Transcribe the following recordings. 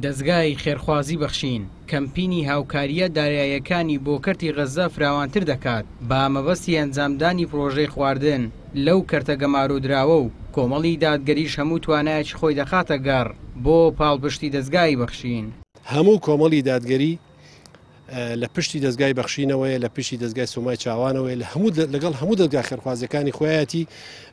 دەستگای خێرخوازی بەخشین کەمپینی هاوکاریە داراییەکانی بۆ کەرتی غەزە فراوانتر دەکات بە مەبەستی ئەنجامدانی پرۆژەی خواردن لەو کەرتە گەمارۆدراوە و کۆمەڵی دادگەریش هەموو توانایەکی خۆی دەخاتە گەڕ بۆ پاڵپشتی دەستگای بەخشین. هەموو کۆمەڵی دادگەری لە پشتی دەستگای بەخشینەوەی لە پشتی دەستگای سۆمای چاوانەوەی لەگەڵ هەموو دەستگای خێرخوازەکانی خۆیەتی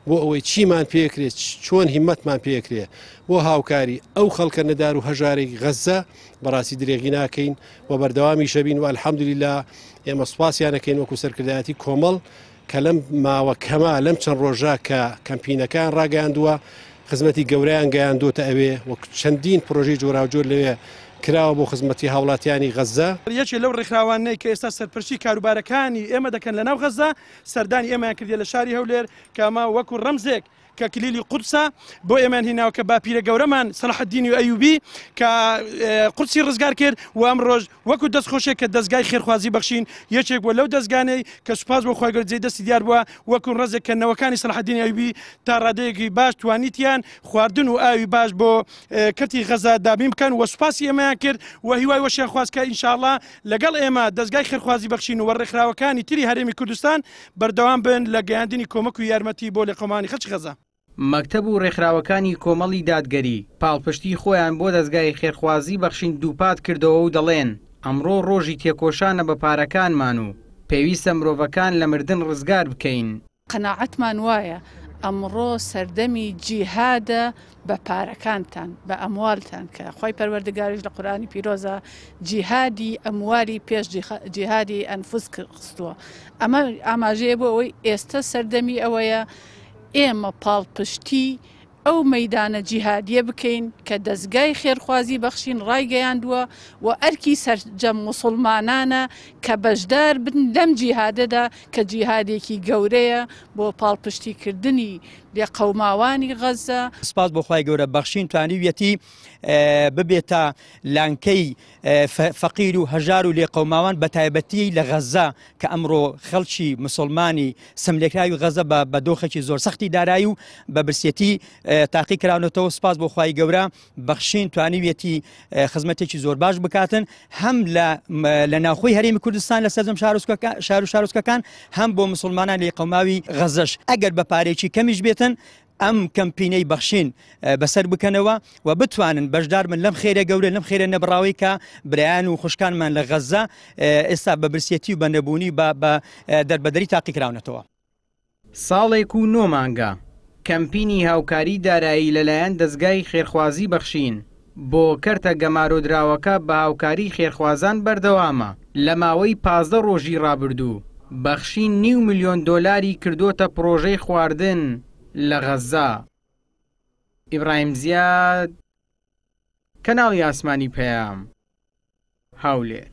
بۆ ئەوەی چیمان پێکرێت چۆن هیممەتمان پێکرێ بۆ هاوکاری ئەو خەڵکە نەدار و هەژارێکی غەزە بەڕاستی درێغی ناکەین و بەردەوامی شەبین و الحەمدولیلا ئێمە سوپاسیانەکەین وەکو سەرکردایەتی کۆمەڵ کە لەم ماوە کەما لەم چەند ڕۆژە کە کەمپینەکان ڕاگەاندووە خزمەتی گەورەیان گەیاندۆتە ئەوێ وەک چەندین پرۆژەی جۆراوجۆر لەوێ کراوە بۆ خزمەتی هاوڵاتیانی غەزە. یەکێ لەو ڕێکخراوانەی کە ئێستا سەرپەرشتی کاروبارەکانی ئێمە دەکەن لە ناو غەزە سەردانی ئێمەیان کردێ لە شاری هەولێر کە ئەمە وەکو ڕەمزێک کە کلیلی قودسە بۆ ئێمان هیناوە کە باپیرە گەورەمان سەلاحەددینی و ئەیوبی کە قودسی ڕزگار کرد و ئەم ڕۆژ وەکو دەستخۆشێک کە دەستگای خێرخوازی بەخشین یەکێک بۆ لەو دەستگانەی کە سوپاس بۆ خۆی گەورەی دەستی دیار بووە وەکو ڕێزێک کە نەوەکانی سەلاحەددینی ئەیوبی تا ڕادەیەکی باش توانیتیان خواردن و ئاوی باش بۆ کەرتی غەزە دابین بکەن و سوپاسی ئێمەیان کرد و هیوای وەشیان خواست کە ئینشاءڵڵا لەگەڵ ئێمە دەستگای خێرخوازی بەخشین و ڕێکخراوەکانی تری هەرێمی کوردستان بەردەوام بن لە گەیاندنی کۆمەک و یارمەتی بۆ لێقۆمانی خەڵکی غەزە. مەکتەب و ڕێکخراوەکانی کۆمەڵی دادگەری پاڵپشتی خۆیان بۆ دەستگای خێرخوازی بەخشین دووپات کردەوە و دەڵێن ئەمڕۆ ڕۆژی تێکۆشانە بە پارەکانمان و پێویستە مرۆڤەکان لە مردن ڕزگار بکەین. قەناعەتمان وایە ئەمڕۆ سەردەمی جیهادە بە پارەکانتان بە ئەموالتان کە خۆی پەروەردگاریش لە قورئانی پیرۆزە جیهادی ئەموالی پێش جیهادی ئەنفوس خستووە. ئەمە ئاماژەیە بۆ ئەوەی ئێستا سەردەمی ئەوەیە ئێمە پاڵپشتی ئەو مەیدانە جیهادیە بکەین کە دەستگای خێرخوازی بەخشین ڕایگەیاندووە و ئەرکی سەرجەم موسڵمانانە کە بەشدار بن لەم جیهادەدا کە جیهادێکی گەورەیە بۆ پاڵپشتیکردنی لێ قەوماوانی غەزە. سپاس بۆ خوای گەورە بەخشین توانیویەتی ببێتە لانکەی فەقیر و هەژار و لێ قەوماوان بە تایبەتی لە غەزە کە ئەمڕۆ خەڵکی مسلمانی سەملێکراوی غەزە بە دۆخێکی زۆر سەختی دارایی و بە برسێتی تاقی کراونەتەوە. سپاس بۆ خوای گەورە بەخشین توانیویەتی خزمەتێکی زۆر باش بکاتن هەم لە ناوخۆی هەرێمی کوردستان لە سەرجەم شار و شارۆچکەکان هەم بۆ مسلمانان لێ قەوماوی غەزەش ئەگەر بە پارێکی کەمیش بێتن ئەم کەمپینەی بەخشین بەسەر بکەنەوە و بتوانن بەشدار من لەم خێرە گەورە لەم خێرە نەبڕاوی کە برایان و خوشکانمان لە غەزە ئێستا بە برسێتی و بە نەبوونی بە دەربەدەری تاقی کراونەتەوە. ساڵێک و 9 مانگە کەمپینی هاوکاری دارایی لەلایەن دەستگای خێرخوازی بەخشین بۆ کەرتە گەمارۆدراوەکە بە هاوکاری خێرخوازان بەردەوامە لە ماوەی 15 ڕۆژی ڕابردوو بەخشین $9 ملیۆن کردوتە پرۆژەی خواردن لە غەزە. ئیبراهیم زیاد کەناڵی ئاسمانی پەیام هەولێر.